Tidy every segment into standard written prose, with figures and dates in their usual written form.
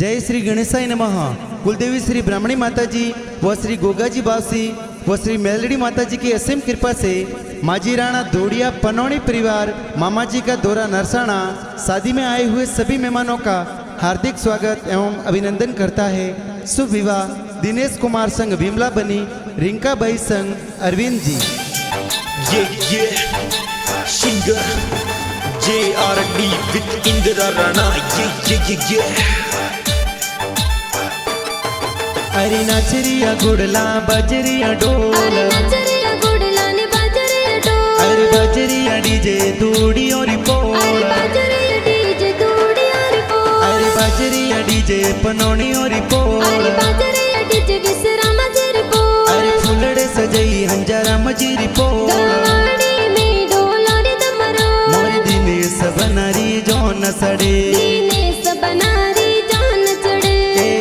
जय श्री गणेशाय नमः। कुलदेवी श्री ब्राह्मणी माताजी व श्री गोगाजी बावसी व श्री मेलड़ी माताजी की असीम कृपा से माजी राणा धोड़िया पनौनी परिवार मामाजी का दौरा नरसाणा शादी में आए हुए सभी मेहमानों का हार्दिक स्वागत एवं अभिनंदन करता है। शुभ विवाह दिनेश कुमार संग विमला बनी रिंका बाई संग Arvind ji. Singer JRD with Indira Rana. अरे नाचरिया गुड़ला बजरिया डोल, अरे बजरिया डीजे दूड़ी और पोल, अरे बजरिया डीजे पनौनी और पोल, अरे फुलड़े सजई हंजारा मजीरी पोल, मोरी दिनेश बनारी जो न सड़े,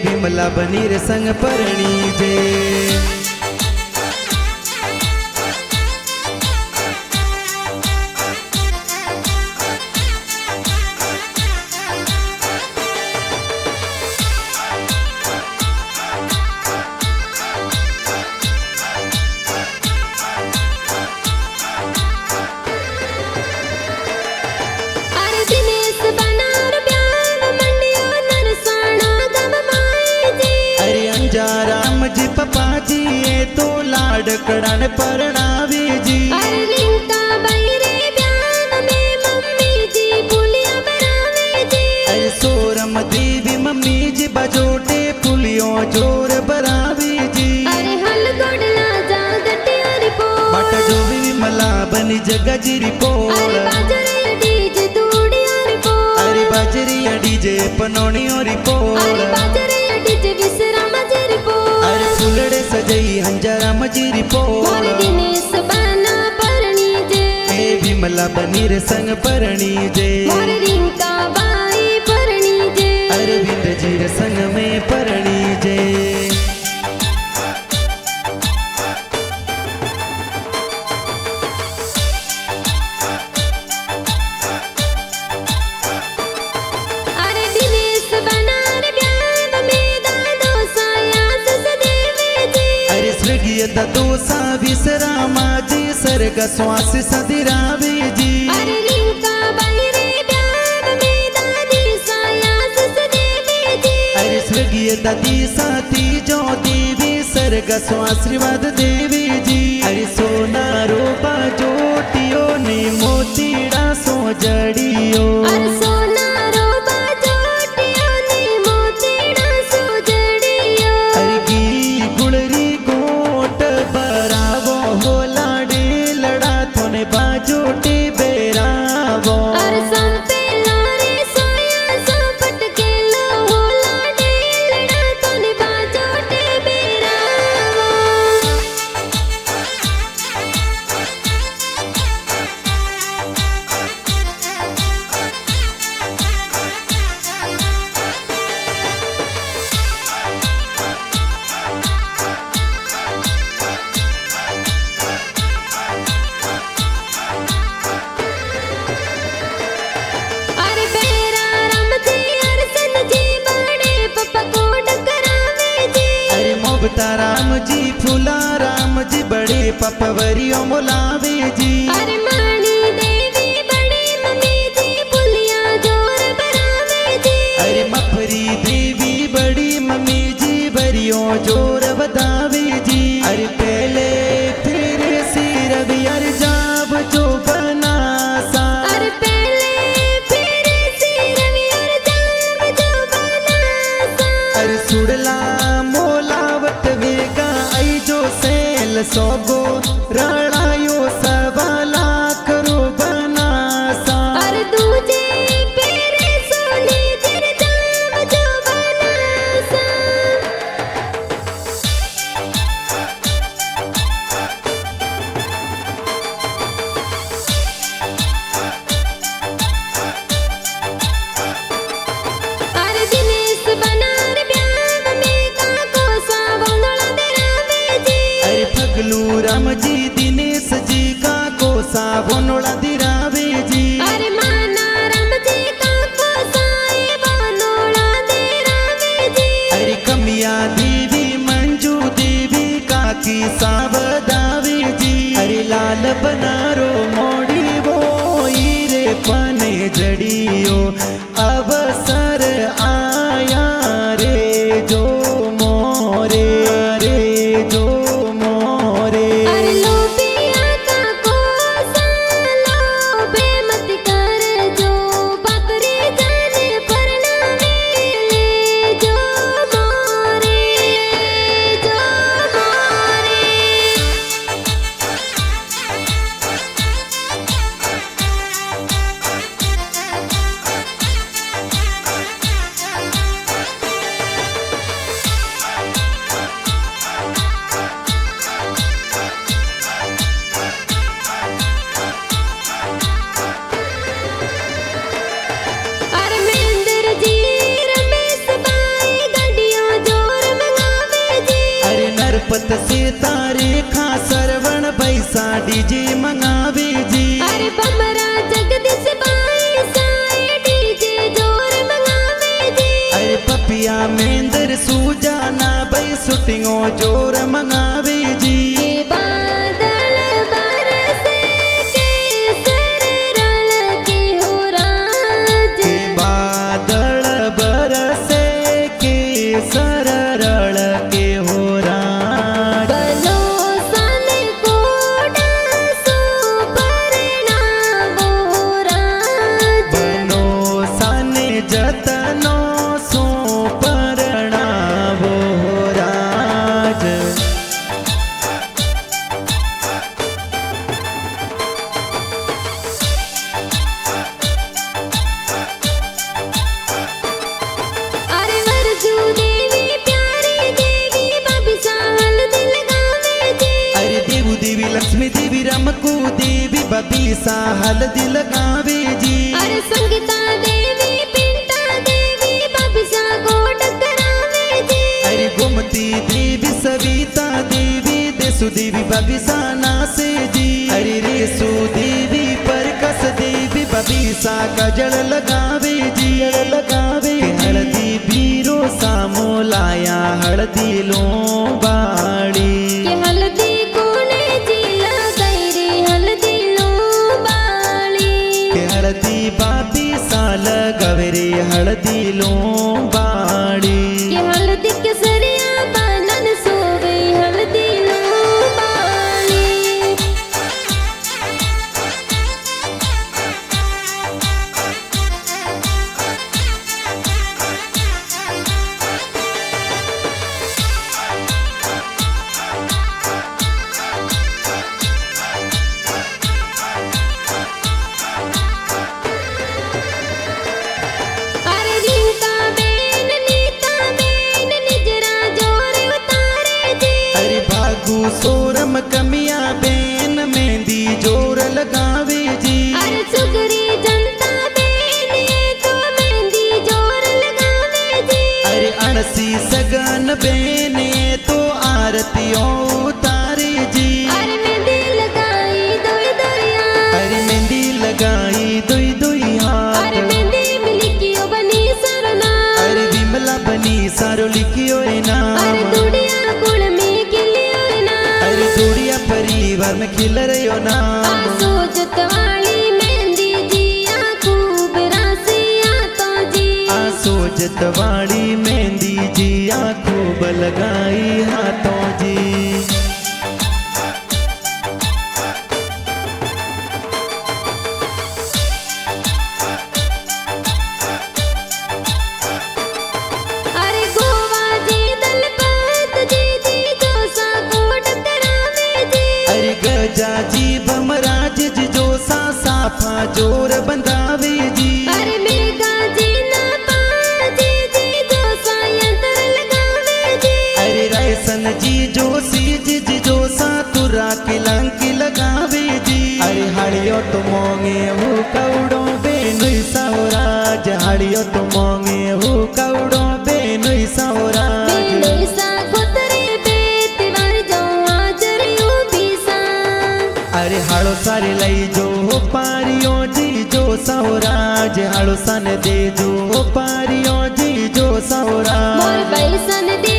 विमला बनी रे संग परणी जे। राम जी पपा जी ये तो लाडकड़ा ने परणावे जी, अरे लिंका बैरे ब्याह में मम्मी जी पुलिया बनावे जी, अरे सोरम देवी मम्मी जी बजोटे पुलियों जोर बरावे जी, अरे हल गोडला जागते अरे पो बाटा जो विमला बनी जगा जीरी पोल, अरे बाजरे डीजे दूड़ी अरे पो, अरे बाजरिया डीजे पनौनी और पोल, अरे बाजरे डीजे विसरा मजरी पो, अरे फुलड़े सजई हंजारा मजीरी पोल, मोरे दिनेश बना परणी जे, ए विमला बनी रे संग परणी जे, मोरे रिंका बाई परणी जे, अरविंद जी रे संग में परणी जे। अरे दिनेश बना रे ब्याह में दादो सायास सदेवे जी, अरे स्वर्गीय दोसा विसरा माजी सर्ग श्वास सदिरावे जी, अरे रिंका बैरे ब्याह में दादी सायास सदेवे जी, अरे स्वर्गीय दादी साथी जो देवी सर्ग स्वाश्रीवाद देवी जी, अरे सोना रूपा जोटियो ने मोतीड़ा सो जड़ियो, अरे सोना रोबा जोटियो ने मोतीड़ा सो जड़ियो, अरे गी गुड़री गोट बरावो हो लाडे लड़ा थोने बाजोटे बेरावो, अरे संपे लारे सोया संपट के लो होला डेलड़ा तोने बाजोटे बेरावो। अरे बेरा राम जी अरसन जी बड़े पप्पा को डकरावे जी, अरे मोबता राम जी फूला राम जी बड़े पपवरियों मोलावे जी, अरे मानी देवी बड़ी मम्मी जी पुलिया जोर बनावे जी, अरे मफरी देवी बड़ी मम्मी जी बरियों जोर बदावे जी, अरे पहले फिर सिर भी अर जाब जो बना सा, अरे पहले फिर सिरवी और जाम जो बनासा, अरे सुड़ला मोलावत वेगा आई जो सेल सोगो रणायो सवाला करो बनासा, अरे दूजे फिर सोने जिर जाम जो बनासा। अरे दिनेश बना रे ब्याह में काको सावंदला देरावे जी, अरे फगलू राम जी दिनेश जी का कोसा बोनोड़ा दिरावे जी, अरे माना राम जी काको साए बनोड़ा देरावे कलिया देवी मंजू देवी काकी सावदावी जी अरे लाल बनारो मोड़ी वो रे पने जड़ियो अवसर आया रे जो मोरे रे जो मोरे अरे लोबिया का कोसा लोबे मत कर जो बकरी जाने पर ना मिले जो मोरे जो मोरे अरे महेंद्र जी रमेश भाई गड्डियों जोर मंगावे जी अरे नरपत से तारे खा सरवण पैसा डीजे मंगावे जी अरे बमरा जगदीश भाई साए डीजे जोर मंगावे जी अरे पपिया मेंदर सूजाना भाई शूटिंगो जोर मंगावे जी के बादल बरसे केसर रल के हो राज के बादल बरसे के सररल के हो राज बनो सन कोडा सो परना वो राज बनो सने जतनो सो परणावो राज अरे वरजू देवी प्यारी देवी बाबी साल दिल गावे जी अरे देवू देवी लक्ष्मी देवी रमकू देवी बबीसा हल्दी लगावे जी अरे संगीता देवी पिंटा देवी बाबी सा गोट करावे जी अरे गोमती देवी सविता देवी देसु देवी बबीसा नासे जी अरे रेसु देवी परकस देवी बबीसा कजल लगावे जी लगावे हल्दी बीरो सामो लाया हल्दी लो बाड़ी के हल्दी कोने जी लगाई रे हल्दी लो बाली के हल्दी बाबी साल गवरे हल्दी लो बाड़ी के हल्दी केसरिया बनन सोवे हल्दी लो बाली अरे रीता बेन नीता बेन निजरा जोर उतारे जी अरे भागू सोरम कमिया बेन मेहंदी जोर लगावे जी अरे सुगरी जनता बेन ये तो मेहंदी जोर लगावे जी अरे अणसी सगन बेन ये तो आरतियों उतारे जी अरे मेहंदी लगाई दोई दोया अरे मेहंदी लगाई दुई दुई हाथ अरे मेहंदी मिलकियो बनी सरना अरे विमला बनी सारो लिखियो ए अरे नाम दुनिया कुल में खिलियो ना अरे जोड़िया परिवार में खिल रही हो नाम सोचत वाली मेहंदी जी आ खूब रासिया तो जी सोजत वाली मेहंदी जी खूब लगाई हाथों जी अरे गोवा जी दलपत जी जो सा कोट करावे जी अरे गजा जी बमराज जी जो सा साफा जोर बंधावे जी अरे मेघा जी ना पाजी जी जो सा यंत्र लगावे जी अरे रायसन जी जो सीज जी जो सा तुरा की लंकी लगावे जी अरे हड़ियो तो मोंगे वो कौड़ो बेनुई सावराज हड़ियो तो मोंगे वो कौड़ो बेनुई सावराज बेले सा खुतरे बेत वर जो आजरियो बीसा अरे हाड़ो सारे लई जो पारियो जी जो सावराज हाड़ो सन दे जो पारियो जी जो मोर सावराज बैसन दे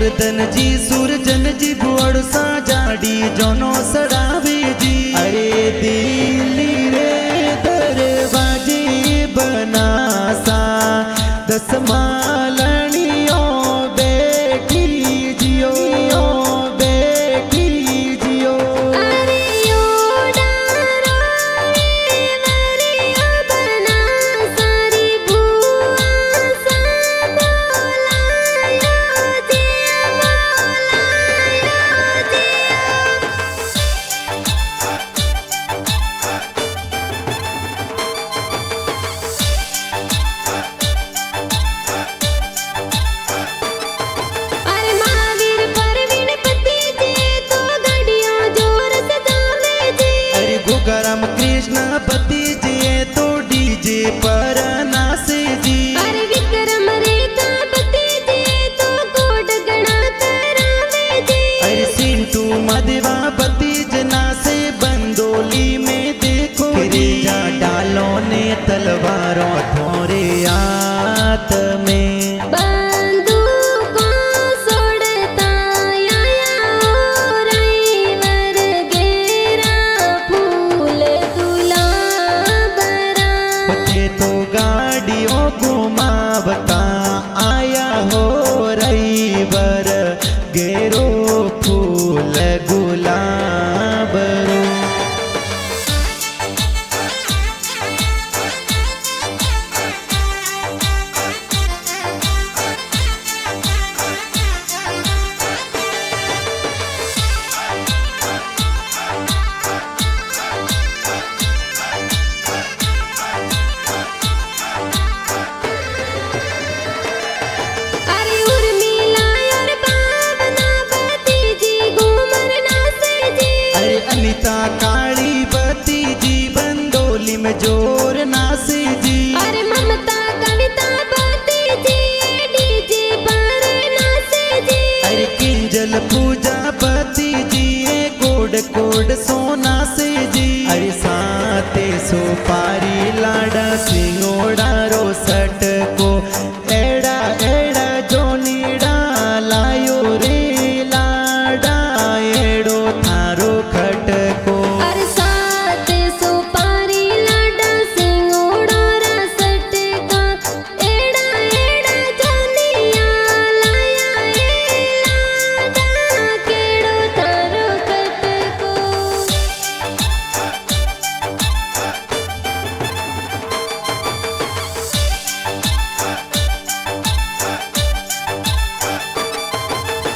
गोवर्धन जी सूरजन जी बुअड़सा जाडी जोनो सड़ावे जी अरे दिल्ली रे दरवाजे बनासा 10 मालणियों बैठी जियो बैठी जियो अरे ओडारो वरिया बना सारी भुआ सा बोलायो जिया अरे महावीर परवीन पति जी तो गड़ियों जोर से दावे जी अरे गोगाराम कृष्ण पति जी तो डीजे पर नासे जी अरे विक्रम रेखा पति जी तो कोड गणा करावे जी अरे सिंटू मधवा पति जना से बंदोली में देखो जा डालो ने तलवारों थोरे आत में बंदूकों सोड़ता आया रईवर गेरा फूल गुलाबरा बच्चे तो गाड़ियों घुमावता आया हो रईवर गेरो फूल गुलाबरो अरे उर्मिला और पावना पति जी घूमर नाचे जी अरे अनिता काली बती जी बंदोली में जोर नासे जी अरे ममता कविता पति जी डीजे पर नाचे जी अरे किंजल पूजा पति जी कोड कोड सोना से जी अरे साते सुपारी लाडा सिंगोड़ा रो सट को एड़ा एड़ा जोनीड़ा लायो रे लाडा एड़ो थारो खटको अरे सात सुपारी लाडा सिंगोड़ा रसट का एड़ा एड़ा जोनिया लाया ए लाडा केड़ो थारो कटको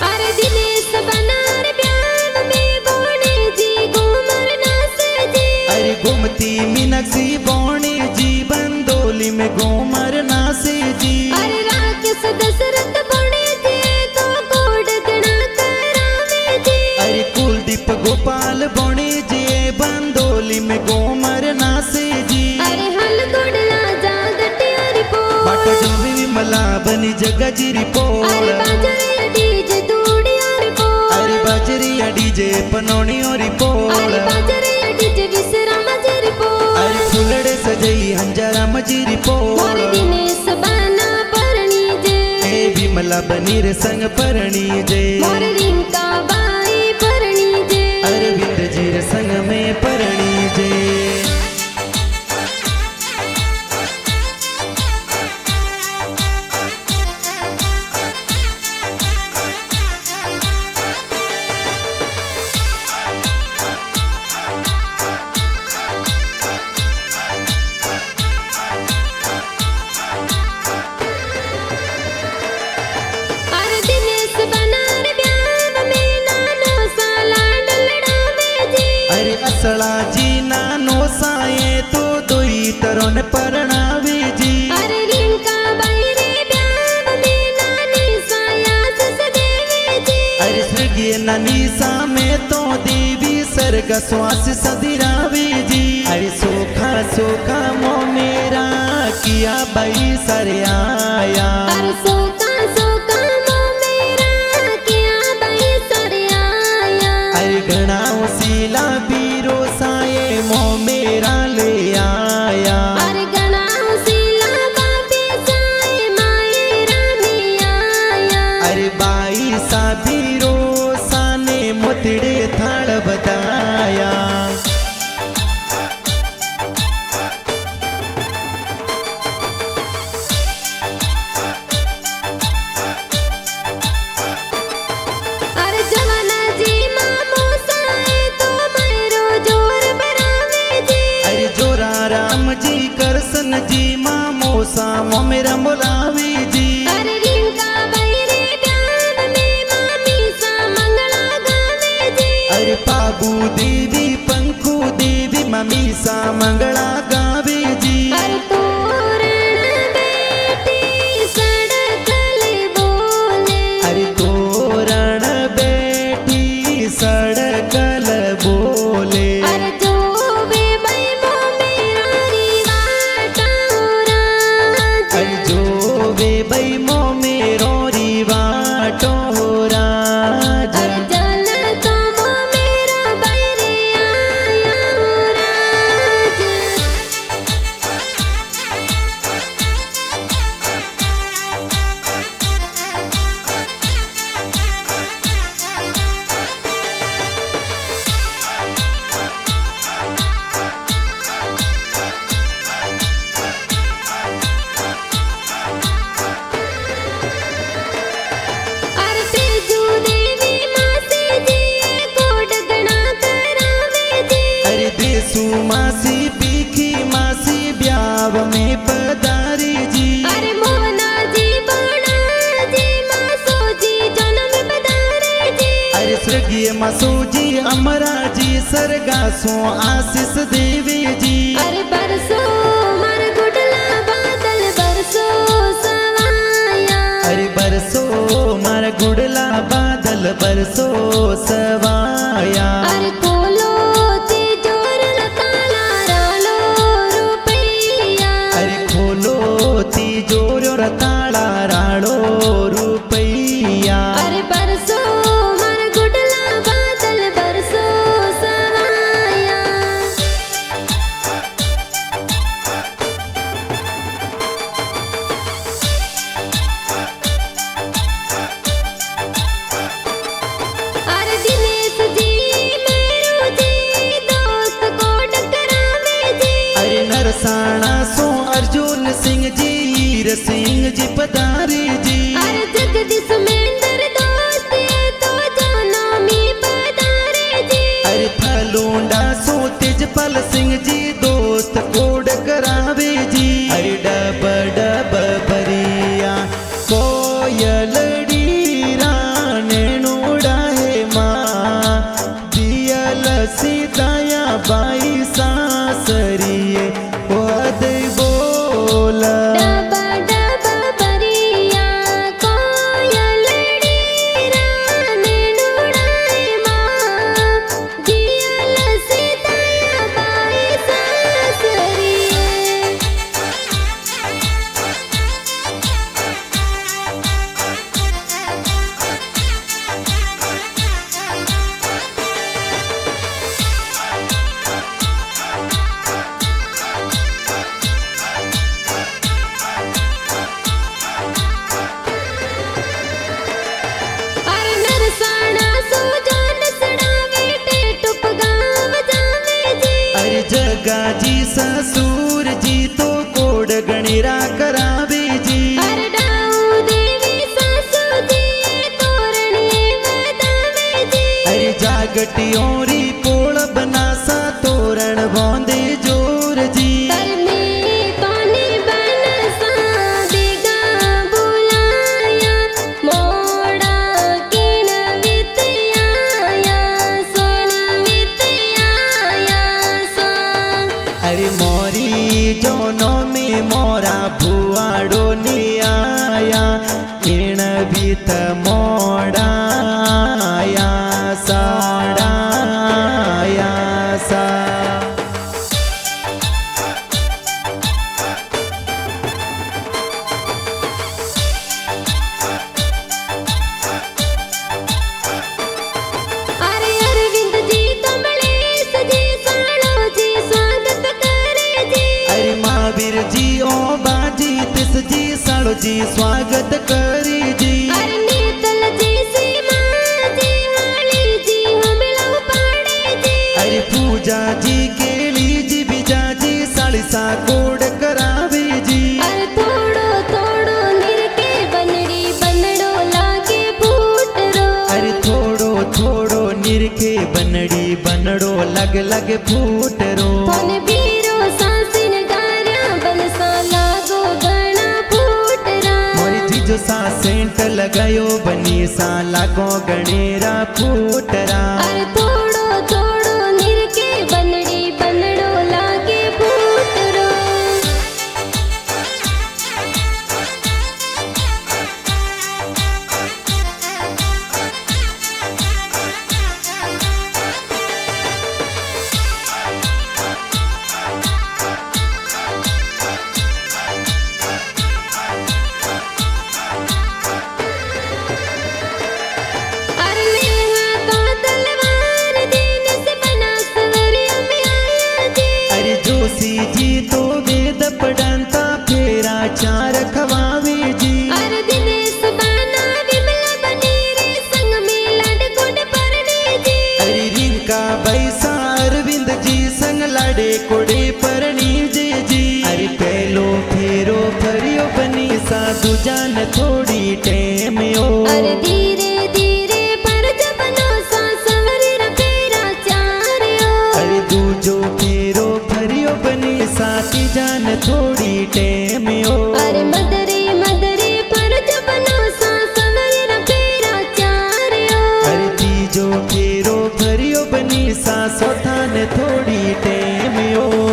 अरे दिनेश बनार ब्याह में बोने जी घूमर नाचे जी अरे घूमती मीनाक्षी बोणी जी बंदोली में घूमर नासे जी अरे राकेश दशरथ बोने जी तो कोड गणा करावे जी अरे कुलदीप गोपाल बोणी जी बंदोली में घूमर नासे जी अरे हल गोडला जागटियारी पो बाट जो भी विमला बनी जगह जीरी पोल अरे बाजरे डीजे दूड़ियारी पो अरे बाजरिया डीजे पनौनी और पोल अरे बाजरे डीजे विश्राम जरी पो अरे फुलड़े सजई हंजारा मजीरी पोल मोर दिनेश बना परणी जे ए विमला बनी रे संग परणी जे मोर रिंका बाई परणी जे अरविंद जी रे संग में परणी जे अरे दिनेश बनार ब्याह में नानो सा लाड लड़ावे जी अरे असला जी नानो साए तो दोई तरोन परणावे जी अरे रिंका बाई रे ब्याह में नानी साया सदेवे जी अरे स्वर्गीय नानी सामे तो देवी सर्ग श्वास सदिरावे जी अरे सोखा सोखा मो मेरा किया बाई सरे आया अरे सोका सोका मो मेरा किया बाई सरे आया अरे घना सीला बीरो साए मो मेरा ले आया अरे गणा सिला बाबे साए माए रामी आया अरे बाई सा सामो मेरा बोलावी जी अरे रिंका बहिरे ब्याह में मामी सा मंगला गावे जी अरे पाबू देवी पंखू देवी मम्मी सा मंगला गावे जी अरे तोरण बेटी सड़कल बोले अरे तोरण बेटी सड़कल बोले अरे जो वे बैमो मेरा रिवाटा राज अरे जो वे बैमो मेरो रिवाटो राज अरे जल तमो मेरा बैरे आया राज अरे तेजू देवी मासी जी कोड गणा करावे जी अरे देसू मासी पीखी मासी ब्याव में पधारी जी अरे मोहना जी बणा जी मासो जी जन्म बदारे जी अरे स्वर्गीय मासू जी अमरा जी सरगासो आशीष देवी जी अरे बरसो मर गुडला बादल बरसो सवाया अरे बरसो मार गुड़ला बादल बरसो सवाया अरे कोलो तिजोर ताला रालो रुपैया अरे खोलो तिजोरो रताड़ा राड़ो रुपैया अरे बरसो मर गुडला बादल बरसो सवाया अरे दिनेश जी मेरो जी दोस्त कोड करावे जी अरे नरसाणा सो अर्जुन सिंह जी हीर सिंह जी पधारी जी अरे जगदीश मेंदर दोस्त ये तो जानो मी पधारे जी अरे थलूंडा सो तेजपाल सिंह जी दोस्त कोड करावे जी अरे डब डब भरिया कोयलड़ी रानेणुड़ा है माँ दियल सीताया बाई सासरिए वद बोला डबा डबा बरिया कोयलड़ी राने नुड़ाए माँ जियल सीताया बाई सासरिए अरे नरसाणा सो जान सड़ावे टेटुप गाँव जावे जी अरे जगा जी ससुर जी तो कोड गणेरा करावे जी अरे डाऊ देवी सासू जी तोरणिए वदावे जी अरे जागटियोरी कोळ बनासा तोरण बोंदे जोर जी तरमे तोने बनसा देगा बुलाया मोड़ा किण वितयाया सोन वितयाया सो अरे मोरी जोनो में मोरा भुआड़ो ने आया इण भीत मोड़ा आया साड़ा आया सा अरे अरविंद जी कमलेश जी साड़ो जी स्वागत करे जी अरे महावीर जी ओ बाजी तिस जी साड़ो जी स्वागत करी जी अरे नीतल जी सीमा जी हाली जी हमला पाड़े जी अरे पूजा जी केली जी बिजा जी साड़ीसा कोड करावे जी अरे थोड़ो थोड़ो निरके बनड़ी बनड़ो लागे फूट रो अरे थोड़ो थोड़ो निरखे बनड़ी बनड़ो लग लग फूट रो थोने बीरो सांसिन गार्या बनसा लागो गण लगायो बनी सा लागो गणेरा फूटरा अरे थोड़ो थोड़ो निरके बनड़ी बनड़ो लागे फूटरो अरे ले हाथों तलवार दीन से बना सवरिया में आया जी अरे जोशी जी तो वेद पढ़ंता फेरा चार खवावे जी अरे दिनेश बाना विमला बनी रे संग में लाडकोड परने जी अरे रिंका बैसा अरविंद जी संग लाडे कोडे परणी जी अरे पहलो फेरो फरियो बनी सा दुजान थोड़ी टेम ओ अरे धीरे धीरे पर जबनो सा सवरी रफेरा चारियो अरे दूजो फेरो फरियो बनी सा तीजान थोड़ी टेम ओ अरे मदरे मदरे पर जबनो सा सवरी रफेरा चारियो अरे तीजो फेरो फरियो बनी सा सोथान थोड़ी टेम ओ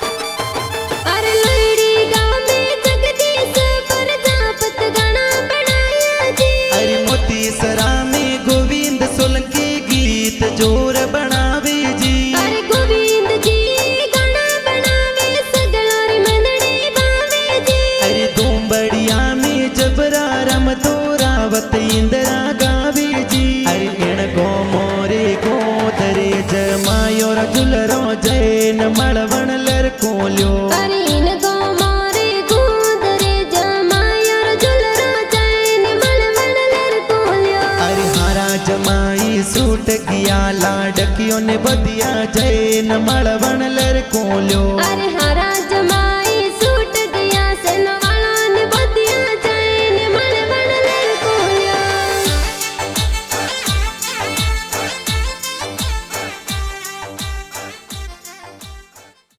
अरे लड़ी गाँव में जगदीश प्रजापत गाना बनाया जी अरे मोती सरा में गोविंद सोलंकी गीत जोर बनावे जी अरे गोविंद जी गाना बनावे सगलोरी मनड़ी बावे जी अरे दोंबड़िया में जबरा रम तोरावत इंदिरा गावे जी अरे एण गो मोरे गो धरे जमायो जुलरो जैन मळवण लरकोल्यो अरे इन गो मारे गुंदरे जमायर जुलरा जैन मलमल लरकोल्यो अरे हारा जमाई सूट किया लाडकियों ने बदिया जैन मळवण लरकोल्यो अरे हर